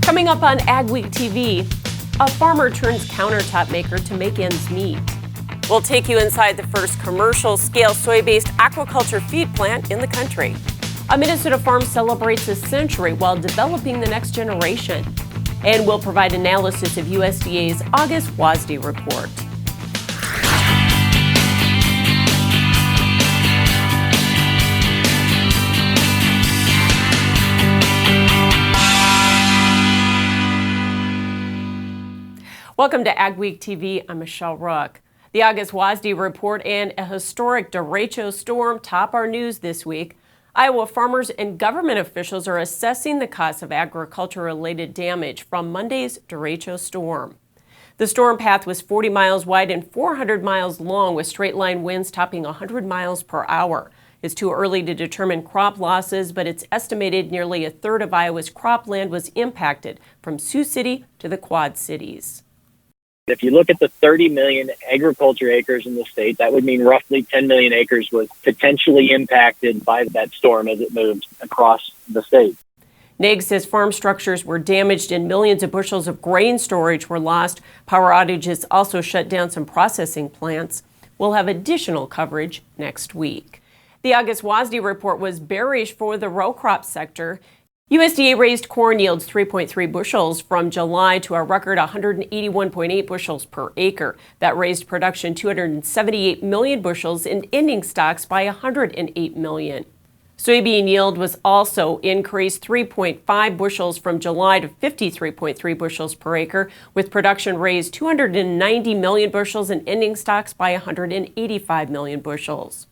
Coming up on AgweekTV, a farmer turns countertop maker to make ends meet. We'll take you inside the first commercial-scale soy-based aquaculture feed plant in the country. A Minnesota farm celebrates a century while developing the next generation. And we'll provide analysis of USDA's August WASDE report. Welcome to AgweekTV. I'm Michelle Rook. The August WASDE report and a historic Derecho storm top our news this week. Iowa farmers and government officials are assessing the cost of agriculture-related damage from Monday's Derecho storm. The storm path was 40 miles wide and 400 miles long, with straight-line winds topping 100 miles per hour. It's too early to determine crop losses, but it's estimated nearly a third of Iowa's cropland was impacted, from Sioux City to the Quad Cities. If you look at the 30 million agriculture acres in the state, that would mean roughly 10 million acres was potentially impacted by that storm as it moved across the state. NAG says farm structures were damaged and millions of bushels of grain storage were lost. Power outages also shut down some processing plants. We'll have additional coverage next week. The August WASDE report was bearish for the row crop sector. USDA raised corn yields 3.3 bushels from July to a record 181.8 bushels per acre. That raised production 278 million bushels and ending stocks by 108 million. Soybean yield was also increased 3.5 bushels from July to 53.3 bushels per acre, with production raised 290 million bushels and ending stocks by 185 million bushels.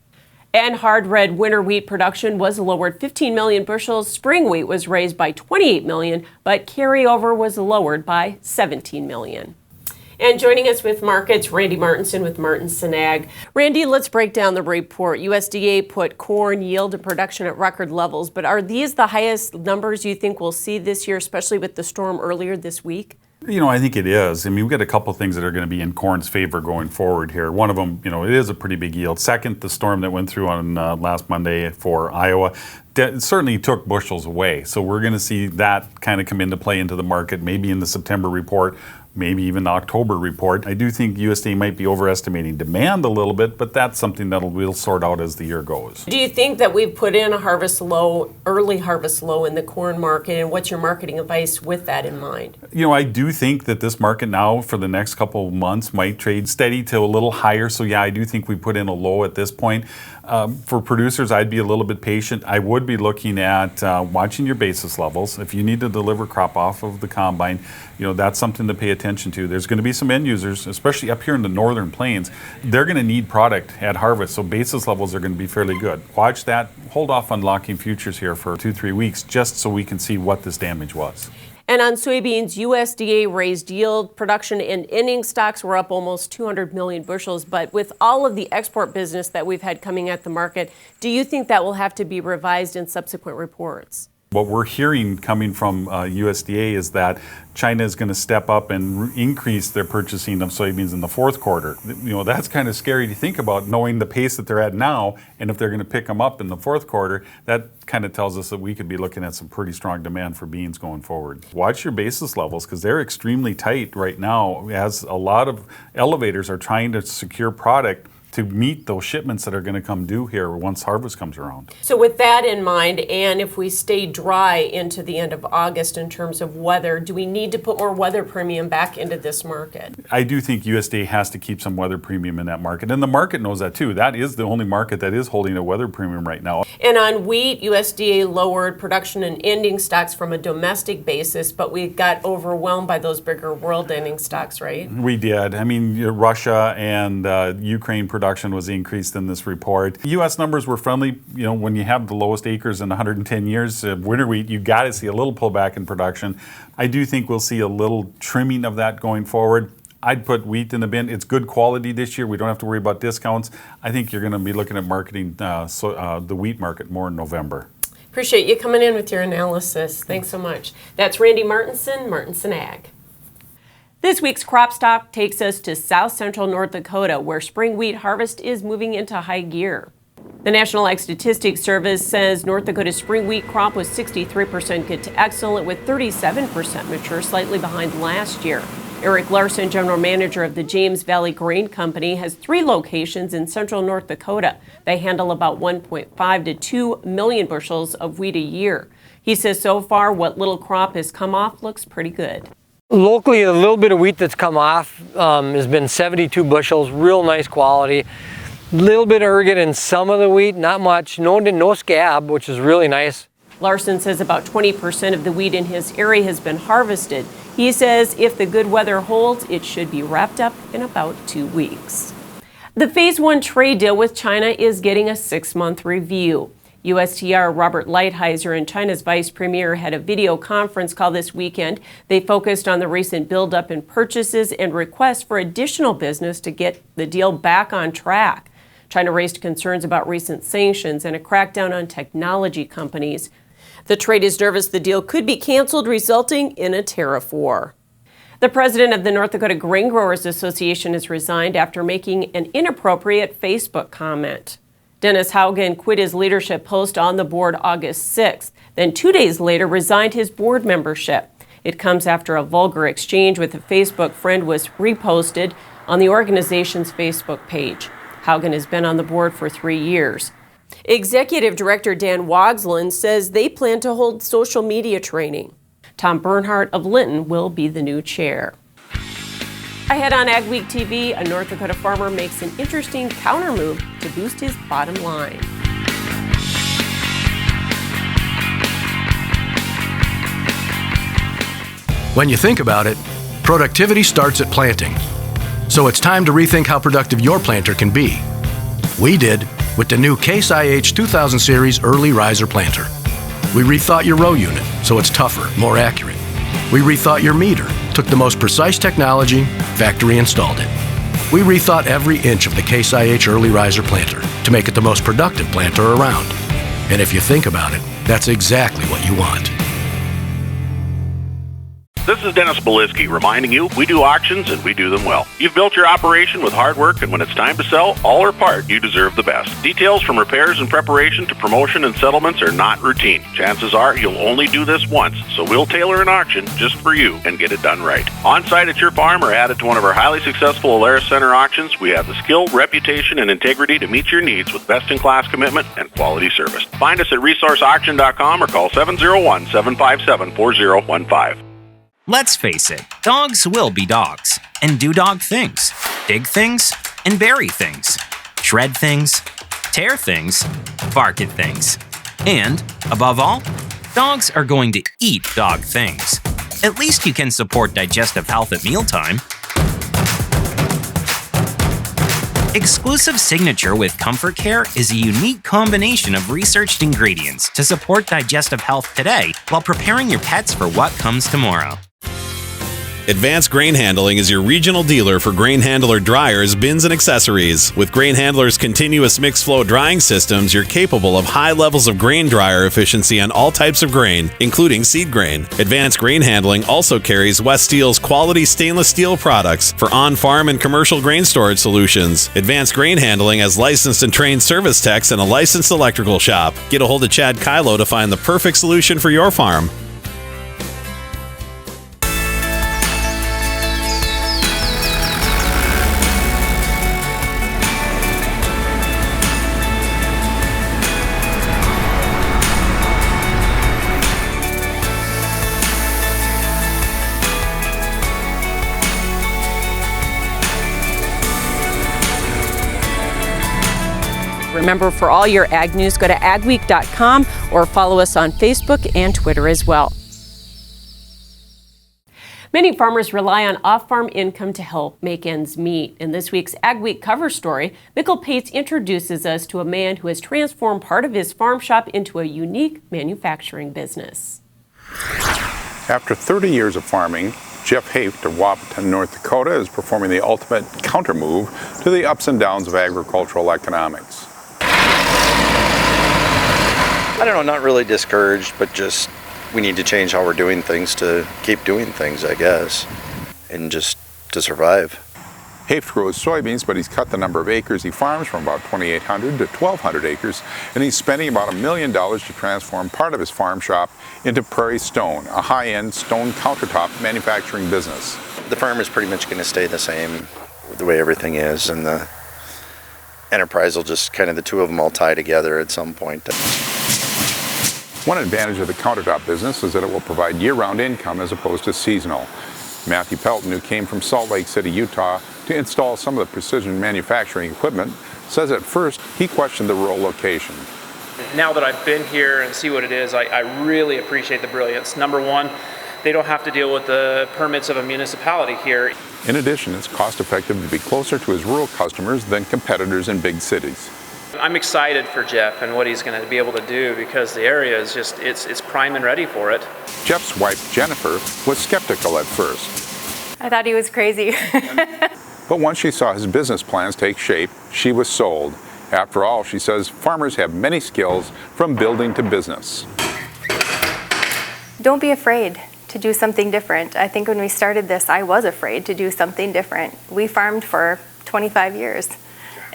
And hard red winter wheat production was lowered 15 million bushels. Spring wheat was raised by 28 million, but carryover was lowered by 17 million. And joining us with markets, Randy Martinson with Martinson Ag. Randy, let's break down the report. USDA put corn yield and production at record levels, but are these the highest numbers you think we'll see this year, especially with the storm earlier this week? You know, I think it is. I mean, we've got a couple of things that are going to be in corn's favor going forward here. One of them, it is a pretty big yield. Second, the storm that went through on last Monday for Iowa certainly took bushels away. So we're going to see that kind of come into play into the market, maybe in the September report, maybe even the October report. I do think USDA might be overestimating demand a little bit, but that's something that we'll sort out as the year goes. Do you think that we've put in a harvest low, early harvest low in the corn market, and what's your marketing advice with that in mind? I do think that this market now for the next couple of months might trade steady to a little higher. So yeah, I do think we put in a low at this point. For producers, I'd be a little bit patient. I would be looking at watching your basis levels. If you need to deliver crop off of the combine, that's something to pay attention to. There's going to be some end users, especially up here in the northern plains. They're going to need product at harvest, so basis levels are going to be fairly good. Watch that. Hold off on locking futures here for 2-3 weeks just so we can see what this damage was. And on soybeans, USDA raised yield, production, and ending stocks were up almost 200 million bushels. But with all of the export business that we've had coming at the market, do you think that will have to be revised in subsequent reports? What we're hearing coming from USDA is that China is going to step up and increase their purchasing of soybeans in the fourth quarter. That's kind of scary to think about, knowing the pace that they're at now, and if they're going to pick them up in the fourth quarter, that kind of tells us that we could be looking at some pretty strong demand for beans going forward. Watch your basis levels because they're extremely tight right now, as a lot of elevators are trying to secure product to meet those shipments that are going to come due here once harvest comes around. So with that in mind, and if we stay dry into the end of August in terms of weather, do we need to put more weather premium back into this market? I do think USDA has to keep some weather premium in that market, and the market knows that too. That is the only market that is holding a weather premium right now. And on wheat, USDA lowered production and ending stocks from a domestic basis, but we got overwhelmed by those bigger world ending stocks, right? We did. I mean, Russia and Ukraine production was increased in this report. U.S. numbers were friendly. When you have the lowest acres in 110 years of winter wheat, you got to see a little pullback in production. I do think we'll see a little trimming of that going forward. I'd put wheat in the bin. It's good quality this year. We don't have to worry about discounts. I think you're going to be looking at marketing the wheat market more in November. Appreciate you coming in with your analysis. Thanks so much. That's Randy Martinson, Martinson Ag. This week's crop stop takes us to south central North Dakota, where spring wheat harvest is moving into high gear. The National Ag Statistics Service says North Dakota's spring wheat crop was 63% good to excellent, with 37% mature, slightly behind last year. Eric Larson, general manager of the James Valley Grain Company, has 3 locations in central North Dakota. They handle about 1.5 to 2 million bushels of wheat a year. He says so far what little crop has come off looks pretty good. Locally, a little bit of wheat that's come off has been 72 bushels, real nice quality. Little bit of ergot in some of the wheat, not much. No scab, which is really nice. Larson says about 20% of the wheat in his area has been harvested. He says if the good weather holds, it should be wrapped up in about 2 weeks. The Phase 1 trade deal with China is getting a 6-month review. USTR Robert Lighthizer and China's Vice Premier had a video conference call this weekend. They focused on the recent buildup in purchases and requests for additional business to get the deal back on track. China raised concerns about recent sanctions and a crackdown on technology companies. The trade is nervous the deal could be canceled, resulting in a tariff war. The president of the North Dakota Grain Growers Association has resigned after making an inappropriate Facebook comment. Dennis Haugen quit his leadership post on the board August 6th, then 2 days later resigned his board membership. It comes after a vulgar exchange with a Facebook friend was reposted on the organization's Facebook page. Haugen has been on the board for 3 years. Executive Director Dan Wagsland says they plan to hold social media training. Tom Bernhardt of Linton will be the new chair. Ahead on AgweekTV, a North Dakota farmer makes an interesting counter move to boost his bottom line. When you think about it, productivity starts at planting. So it's time to rethink how productive your planter can be. We did with the new Case IH 2000 Series Early Riser Planter. We rethought your row unit so it's tougher, more accurate. We rethought your meter, took the most precise technology, factory installed it. We rethought every inch of the Case IH Early Riser Planter to make it the most productive planter around. And if you think about it, that's exactly what you want. This is Dennis Belisky reminding you we do auctions and we do them well. You've built your operation with hard work, and when it's time to sell, all or part, you deserve the best. Details from repairs and preparation to promotion and settlements are not routine. Chances are you'll only do this once, so we'll tailor an auction just for you and get it done right. On site at your farm or added to one of our highly successful Alaris Center auctions, we have the skill, reputation, and integrity to meet your needs with best-in-class commitment and quality service. Find us at resourceauction.com or call 701-757-4015. Let's face it, dogs will be dogs and do dog things. Dig things and bury things. Shred things, tear things, bark at things. And, above all, dogs are going to eat dog things. At least you can support digestive health at mealtime. Exclusive Signature with Comfort Care is a unique combination of researched ingredients to support digestive health today while preparing your pets for what comes tomorrow. Advanced Grain Handling is your regional dealer for grain handler dryers, bins, and accessories. With Grain Handler's continuous mixed flow drying systems, you're capable of high levels of grain dryer efficiency on all types of grain, including seed grain. Advanced Grain Handling also carries West Steel's quality stainless steel products for on-farm and commercial grain storage solutions. Advanced Grain Handling has licensed and trained service techs and a licensed electrical shop. Get a hold of Chad Kylo to find the perfect solution for your farm. Remember, for all your ag news, go to agweek.com or follow us on Facebook and Twitter as well. Many farmers rely on off-farm income to help make ends meet. In this week's Ag Week cover story, Mikkel Pates introduces us to a man who has transformed part of his farm shop into a unique manufacturing business. After 30 years of farming, Jeff Haft of Wapaton, North Dakota is performing the ultimate counter move to the ups and downs of agricultural economics. I don't know, not really discouraged, but just we need to change how we're doing things to keep doing things, I guess, and just to survive. Hafe grows soybeans, but he's cut the number of acres he farms from about 2,800 to 1,200 acres, and he's spending about $1 million to transform part of his farm shop into Prairie Stone, a high-end stone countertop manufacturing business. The farm is pretty much going to stay the same, the way everything is, and the enterprise will just kind of, the two of them all tie together at some point. One advantage of the countertop business is that it will provide year-round income as opposed to seasonal. Matthew Pelton, who came from Salt Lake City, Utah, to install some of the precision manufacturing equipment, says at first he questioned the rural location. Now that I've been here and see what it is, I really appreciate the brilliance. Number one, they don't have to deal with the permits of a municipality here. In addition, it's cost-effective to be closer to his rural customers than competitors in big cities. I'm excited for Jeff and what he's going to be able to do because the area is just, it's prime and ready for it. Jeff's wife, Jennifer, was skeptical at first. I thought he was crazy. But once she saw his business plans take shape, she was sold. After all, she says farmers have many skills from building to business. Don't be afraid to do something different. I think when we started this, I was afraid to do something different. We farmed for 25 years,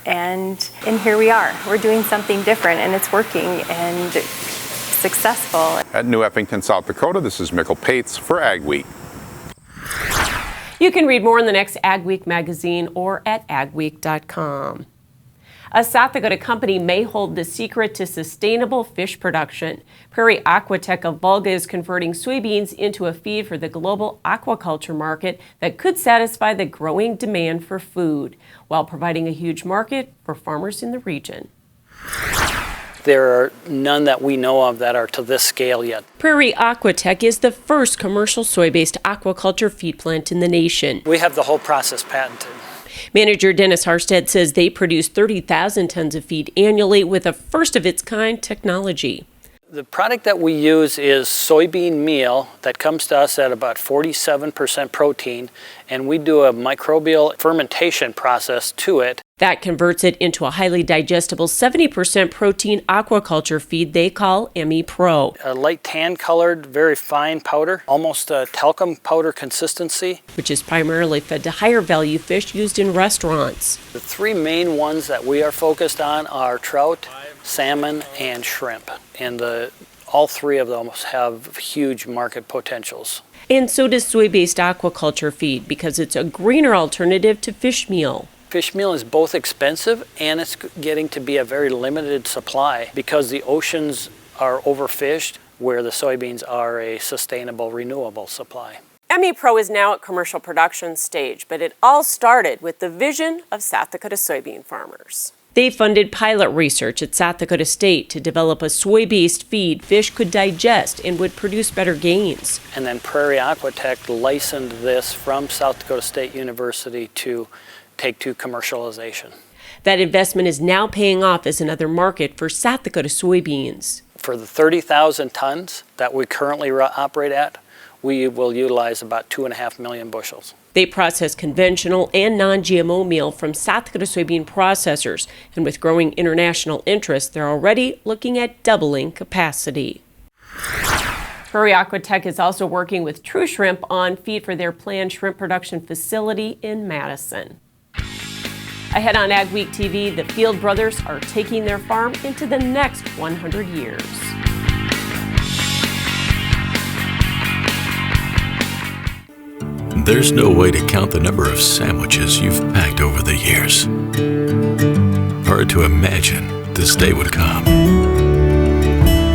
and here we are. We're doing something different, and it's working and successful. At New Eppington, South Dakota, this is Mikkel Pates for Agweek. You can read more in the next Agweek magazine or at agweek.com. A South Dakota company may hold the secret to sustainable fish production. Prairie Aquatech of Volga is converting soybeans into a feed for the global aquaculture market that could satisfy the growing demand for food, while providing a huge market for farmers in the region. There are none that we know of that are to this scale yet. Prairie Aquatech is the first commercial soy-based aquaculture feed plant in the nation. We have the whole process patented. Manager Dennis Harstead says they produce 30,000 tons of feed annually with a first-of-its-kind technology. The product that we use is soybean meal that comes to us at about 47% protein, and we do a microbial fermentation process to it. That converts it into a highly digestible 70% protein aquaculture feed they call ME Pro. A light tan-colored, very fine powder, almost a talcum powder consistency. Which is primarily fed to higher-value fish used in restaurants. The three main ones that we are focused on are trout, salmon, and shrimp. And all three of them have huge market potentials. And so does soy-based aquaculture feed because it's a greener alternative to fish meal. Fish meal is both expensive and it's getting to be a very limited supply because the oceans are overfished where the soybeans are a sustainable, renewable supply. ME Pro is now at commercial production stage, but it all started with the vision of South Dakota soybean farmers. They funded pilot research at South Dakota State to develop a soy-based feed fish could digest and would produce better gains. And then Prairie Aquatech licensed this from South Dakota State University to take to commercialization. That investment is now paying off as another market for South Dakota soybeans. For the 30,000 tons that we currently operate at, we will utilize about 2.5 million bushels. They process conventional and non-GMO meal from South Dakota soybean processors, and with growing international interest, they're already looking at doubling capacity. Prairie Aquatech is also working with True Shrimp on feed for their planned shrimp production facility in Madison. Ahead on AgweekTV, the Field brothers are taking their farm into the next 100 years. There's no way to count the number of sandwiches you've packed over the years. Hard to imagine this day would come.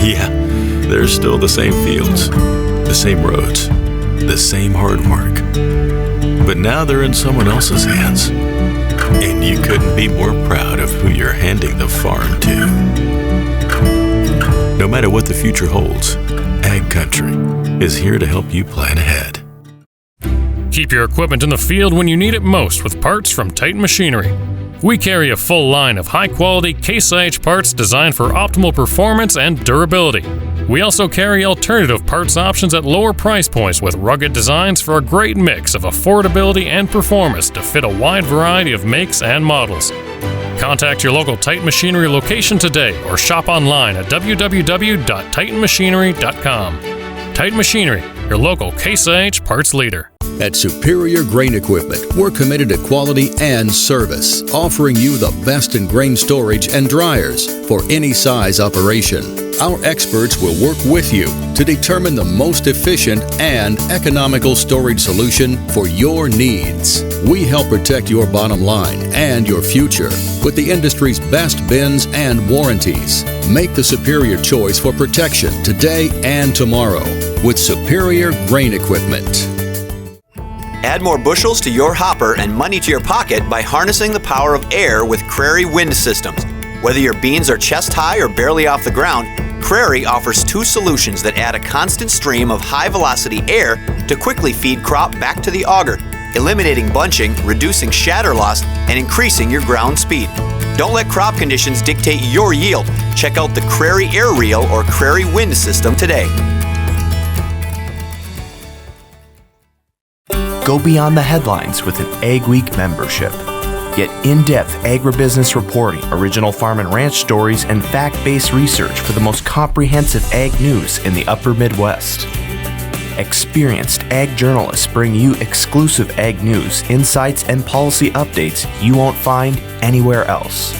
Yeah, there's still the same fields, the same roads, the same hard work. But now they're in someone else's hands. And you couldn't be more proud of who you're handing the farm to. No matter what the future holds, Ag Country is here to help you plan ahead. Keep your equipment in the field when you need it most with parts from Titan Machinery. We carry a full line of high-quality Case IH parts designed for optimal performance and durability. We also carry alternative parts options at lower price points with rugged designs for a great mix of affordability and performance to fit a wide variety of makes and models. Contact your local Titan Machinery location today or shop online at www.titanmachinery.com. Titan Machinery, your local Case IH parts leader. At Superior Grain Equipment, we're committed to quality and service, offering you the best in grain storage and dryers for any size operation. Our experts will work with you to determine the most efficient and economical storage solution for your needs. We help protect your bottom line and your future with the industry's best bins and warranties. Make the superior choice for protection today and tomorrow with Superior Grain Equipment. Add more bushels to your hopper and money to your pocket by harnessing the power of air with Crary Wind Systems. Whether your beans are chest high or barely off the ground, Crary offers two solutions that add a constant stream of high-velocity air to quickly feed crop back to the auger, eliminating bunching, reducing shatter loss, and increasing your ground speed. Don't let crop conditions dictate your yield. Check out the Crary Air Reel or Crary Wind System today. Go beyond the headlines with an Agweek membership. Get in-depth agribusiness reporting, original farm and ranch stories, and fact-based research for the most comprehensive ag news in the upper Midwest. Experienced ag journalists bring you exclusive ag news, insights, and policy updates you won't find anywhere else.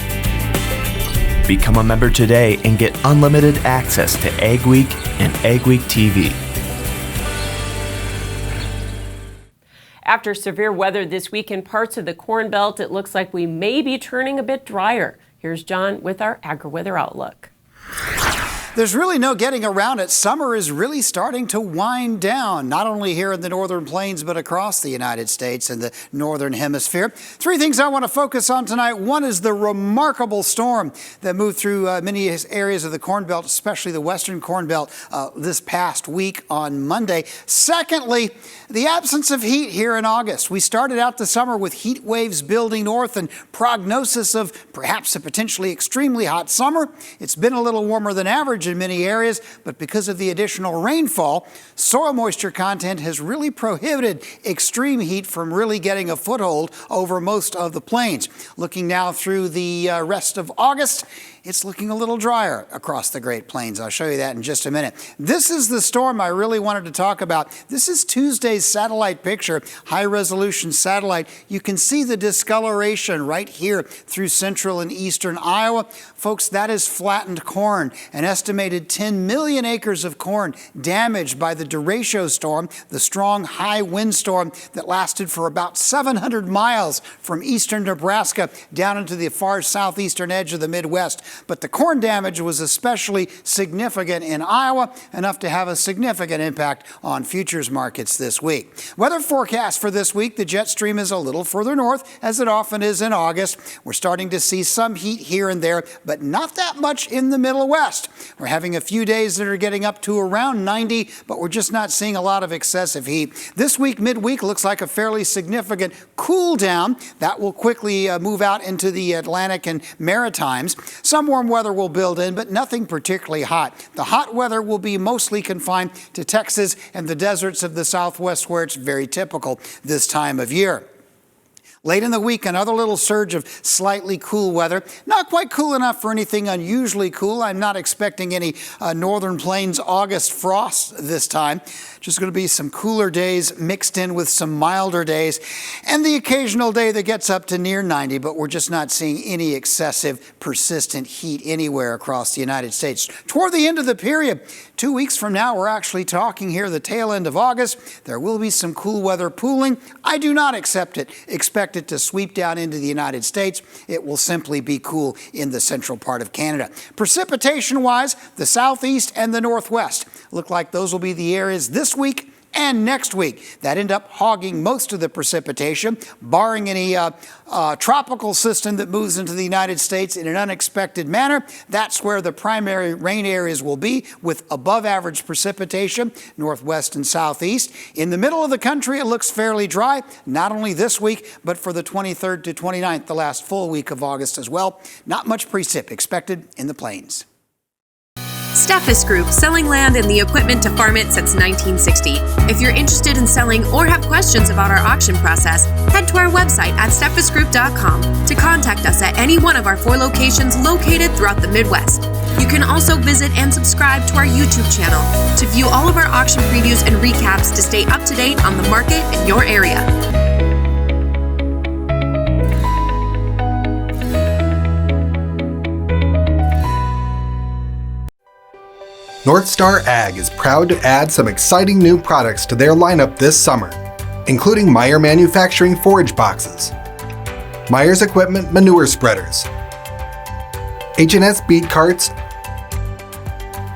Become a member today and get unlimited access to Agweek and AgweekTV. After severe weather this week in parts of the Corn Belt, it looks like we may be turning a bit drier. Here's John with our AgriWeather outlook. There's really no getting around it. Summer is really starting to wind down, not only here in the northern plains, but across the United States and the northern hemisphere. Three things I want to focus on tonight. One is the remarkable storm that moved through many areas of the Corn Belt, especially the western Corn Belt, this past week on Monday. Secondly, the absence of heat here in August. We started out the summer with heat waves building north and prognosis of perhaps a potentially extremely hot summer. It's been a little warmer than average in many areas, but because of the additional rainfall, soil moisture content has really prohibited extreme heat from really getting a foothold over most of the plains. Looking now through the rest of August, it's looking a little drier across the Great Plains. I'll show you that in just a minute. This is the storm I really wanted to talk about. This is Tuesday's satellite picture, high-resolution satellite. You can see the discoloration right here through central and eastern Iowa. Folks, that is flattened corn. An estimated 10 million acres of corn damaged by the Derecho storm, the strong high wind storm that lasted for about 700 miles from eastern Nebraska down into the far southeastern edge of the Midwest. But the corn damage was especially significant in Iowa, enough to have a significant impact on futures markets this week. Weather forecast for this week, the jet stream is a little further north, as it often is in August. We're starting to see some heat here and there, but not that much in the Middle West. We're having a few days that are getting up to around 90, but we're just not seeing a lot of excessive heat. This week, midweek, looks like a fairly significant cool down. That will quickly move out into the Atlantic and Maritimes. Some warm weather will build in, but nothing particularly hot. The hot weather will be mostly confined to Texas and the deserts of the Southwest, where it's very typical this time of year. Late in the week, another little surge of slightly cool weather. Not quite cool enough for anything unusually cool. I'm not expecting any northern plains August frost this time. Just going to be some cooler days mixed in with some milder days and the occasional day that gets up to near 90, but we're just not seeing any excessive persistent heat anywhere across the United States. Toward the end of the period, 2 weeks from now, we're actually talking here the tail end of August. There will be some cool weather pooling. I do not expect it to sweep down into the United States. It will simply be cool in the central part of Canada. Precipitation-wise, the southeast and the northwest look like those will be the areas this week and next week that end up hogging most of the precipitation, barring any tropical system that moves into the United States in an unexpected manner. That's where the primary rain areas will be, with above average precipitation, northwest and southeast. In the middle of the country, it looks fairly dry, not only this week, but for the 23rd to 29th, the last full week of August as well. Not much precip expected in the plains. Steffes Group, selling land and the equipment to farm it since 1960. If you're interested in selling or have questions about our auction process, head to our website at steffesgroup.com to contact us at any one of our 4 locations located throughout the Midwest. You can also visit and subscribe to our YouTube channel to view all of our auction previews and recaps to stay up to date on the market in your area. North Star Ag is proud to add some exciting new products to their lineup this summer, including Meyer Manufacturing forage boxes, Myers Equipment manure spreaders, H&S beet carts,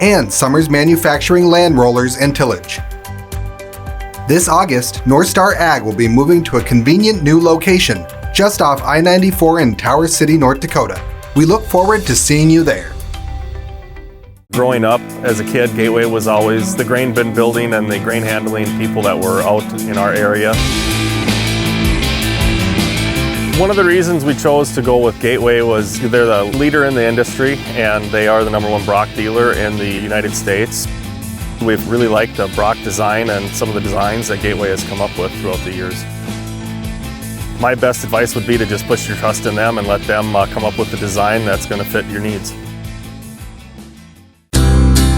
and Summers Manufacturing land rollers and tillage. This August, North Star Ag will be moving to a convenient new location just off I-94 in Tower City, North Dakota. We look forward to seeing you there. Growing up as a kid, Gateway was always the grain bin building and the grain handling people that were out in our area. One of the reasons we chose to go with Gateway was they're the leader in the industry and they are the #1 Brock dealer in the United States. We've really liked the Brock design and some of the designs that Gateway has come up with throughout the years. My best advice would be to just put your trust in them and let them come up with the design that's going to fit your needs.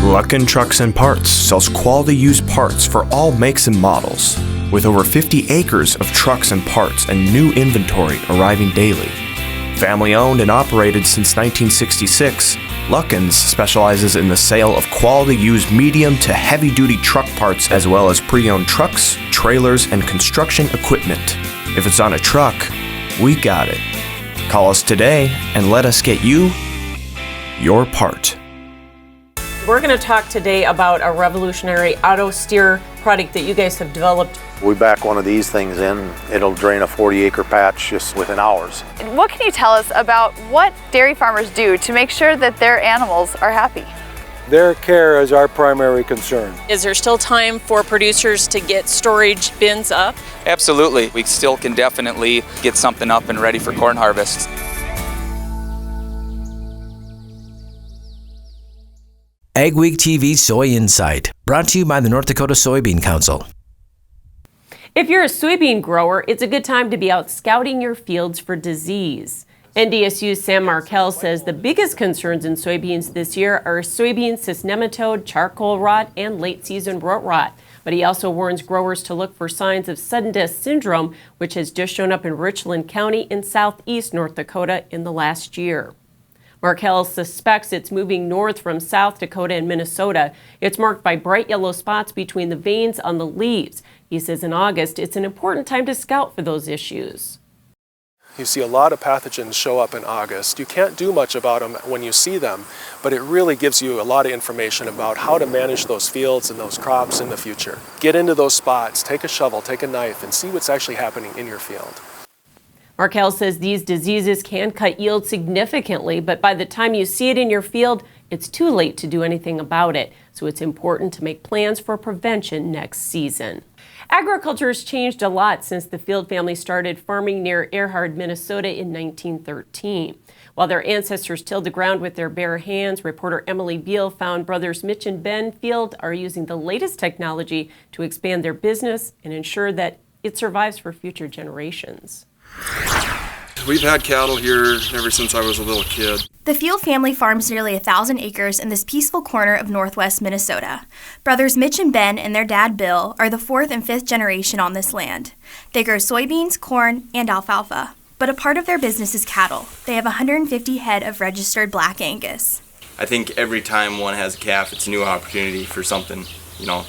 Luckin Trucks and Parts sells quality used parts for all makes and models. With over 50 acres of trucks and parts and new inventory arriving daily. Family owned and operated since 1966, Luckin's specializes in the sale of quality used medium to heavy duty truck parts as well as pre-owned trucks, trailers, and construction equipment. If it's on a truck, we got it. Call us today and let us get you your part. We're going to talk today about a revolutionary auto steer product that you guys have developed. We back one of these things in, it'll drain a 40-acre patch just within hours. What can you tell us about what dairy farmers do to make sure that their animals are happy? Their care is our primary concern. Is there still time for producers to get storage bins up? Absolutely. We still can definitely get something up and ready for corn harvest. AgweekTV Soy Insight, brought to you by the North Dakota Soybean Council. If you're a soybean grower, it's a good time to be out scouting your fields for disease. NDSU's Sam Markell says the biggest concerns in soybeans this year are soybean cyst nematode, charcoal rot, and late season root rot. But he also warns growers to look for signs of sudden death syndrome, which has just shown up in Richland County in southeast North Dakota in the last year. Markell suspects it's moving north from South Dakota and Minnesota. It's marked by bright yellow spots between the veins on the leaves. He says in August, it's an important time to scout for those issues. You see a lot of pathogens show up in August. You can't do much about them when you see them, but it really gives you a lot of information about how to manage those fields and those crops in the future. Get into those spots, take a shovel, take a knife, and see what's actually happening in your field. Markell says these diseases can cut yield significantly, but by the time you see it in your field, it's too late to do anything about it. So it's important to make plans for prevention next season. Agriculture has changed a lot since the Field family started farming near Earhart, Minnesota in 1913. While their ancestors tilled the ground with their bare hands, reporter Emily Beal found brothers Mitch and Ben Field are using the latest technology to expand their business and ensure that it survives for future generations. We've had cattle here ever since I was a little kid. The Field family farms nearly 1,000 acres in this peaceful corner of northwest Minnesota. Brothers Mitch and Ben and their dad Bill are the 4th and 5th generation on this land. They grow soybeans, corn, and alfalfa. But a part of their business is cattle. They have 150 head of registered Black Angus. I think every time one has a calf, it's a new opportunity for something,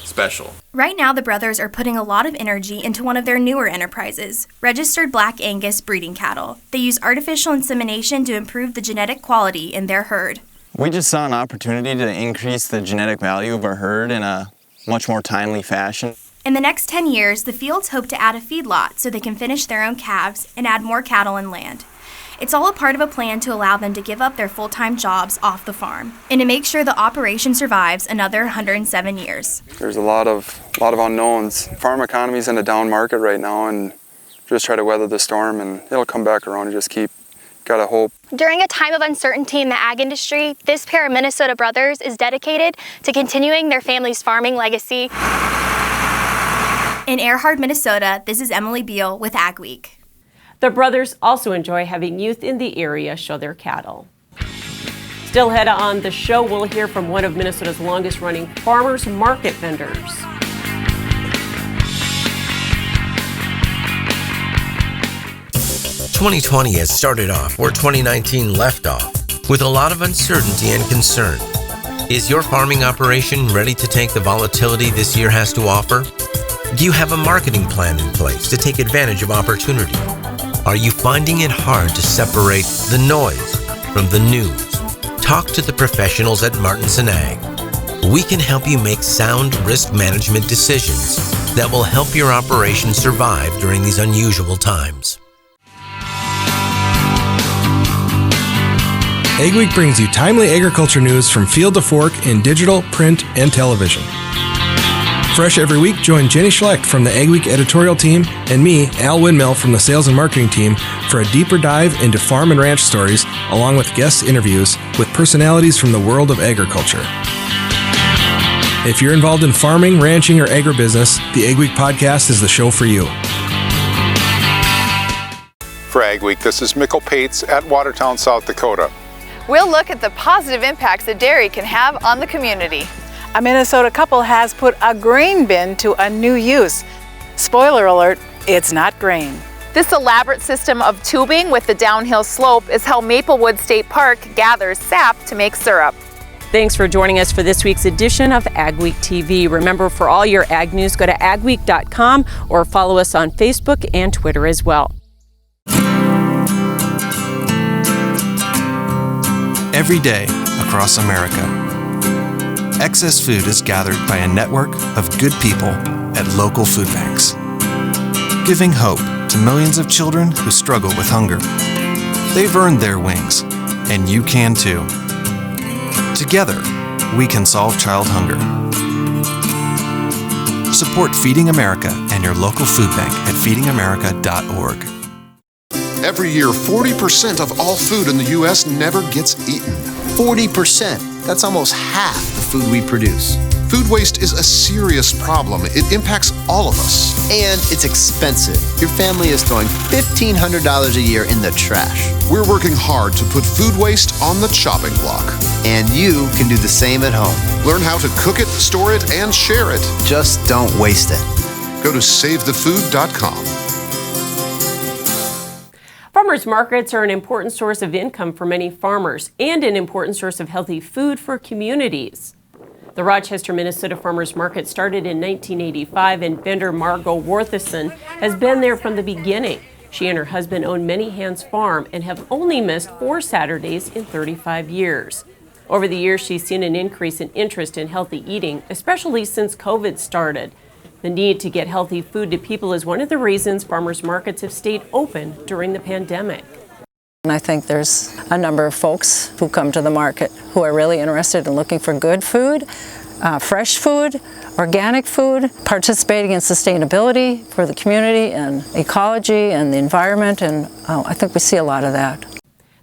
special. Right now, the brothers are putting a lot of energy into one of their newer enterprises, registered Black Angus breeding cattle. They use artificial insemination to improve the genetic quality in their herd. We just saw an opportunity to increase the genetic value of our herd in a much more timely fashion. In the next 10 years, the Fields hope to add a feedlot so they can finish their own calves and add more cattle and land. It's all a part of a plan to allow them to give up their full-time jobs off the farm and to make sure the operation survives another 107 years. There's a lot of unknowns. Farm economy's in a down market right now, and just try to weather the storm, and it'll come back around and just keep gotta hope. During a time of uncertainty in the ag industry, this pair of Minnesota brothers is dedicated to continuing their family's farming legacy. In Earhart, Minnesota, this is Emily Beal with Agweek. The brothers also enjoy having youth in the area show their cattle. Still ahead on the show, we'll hear from one of Minnesota's longest-running farmers market vendors. 2020 has started off where 2019 left off, with a lot of uncertainty and concern. Is your farming operation ready to take the volatility this year has to offer? Do you have a marketing plan in place to take advantage of opportunity? Are you finding it hard to separate the noise from the news? Talk to the professionals at Martinson Ag. We can help you make sound risk management decisions that will help your operation survive during these unusual times. Agweek brings you timely agriculture news from field to fork in digital, print, and television. Fresh every week, join Jenny Schlecht from the Agweek editorial team and me, Al Windmill, from the sales and marketing team for a deeper dive into farm and ranch stories, along with guest interviews with personalities from the world of agriculture. If you're involved in farming, ranching, or agribusiness, the Agweek podcast is the show for you. For Agweek, this is Mikkel Pates at Watertown, South Dakota. We'll look at the positive impacts that dairy can have on the community. A Minnesota couple has put a grain bin to a new use. Spoiler alert, it's not grain. This elaborate system of tubing with the downhill slope is how Maplewood State Park gathers sap to make syrup. Thanks for joining us for this week's edition of Agweek TV. Remember, for all your ag news, go to agweek.com or follow us on Facebook and Twitter as well. Every day across America, excess food is gathered by a network of good people at local food banks, giving hope to millions of children who struggle with hunger. They've earned their wings, and you can too. Together, we can solve child hunger. Support Feeding America and your local food bank at feedingamerica.org. Every year, 40% of all food in the U.S. never gets eaten. 40%. That's almost half the food we produce. Food waste is a serious problem. It impacts all of us. And it's expensive. Your family is throwing $1,500 a year in the trash. We're working hard to put food waste on the chopping block. And you can do the same at home. Learn how to cook it, store it, and share it. Just don't waste it. Go to savethefood.com. Farmers markets are an important source of income for many farmers and an important source of healthy food for communities. The Rochester, Minnesota Farmers Market started in 1985, and vendor Margot Worthison has been there from the beginning. She and her husband own Many Hands Farm and have only missed 4 Saturdays in 35 years. Over the years, she's seen an increase in interest in healthy eating, especially since COVID started. The need to get healthy food to people is one of the reasons farmers markets have stayed open during the pandemic. And I think there's a number of folks who come to the market who are really interested in looking for good food, fresh food, organic food, participating in sustainability for the community and ecology and the environment, and I think we see a lot of that.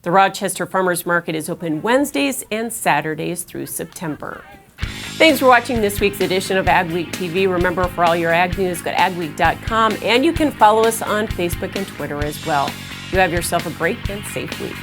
The Rochester Farmers Market is open Wednesdays and Saturdays through September. Thanks for watching this week's edition of Agweek TV. Remember, for all your ag news, go to agweek.com, and you can follow us on Facebook and Twitter as well. You have yourself a great and safe week.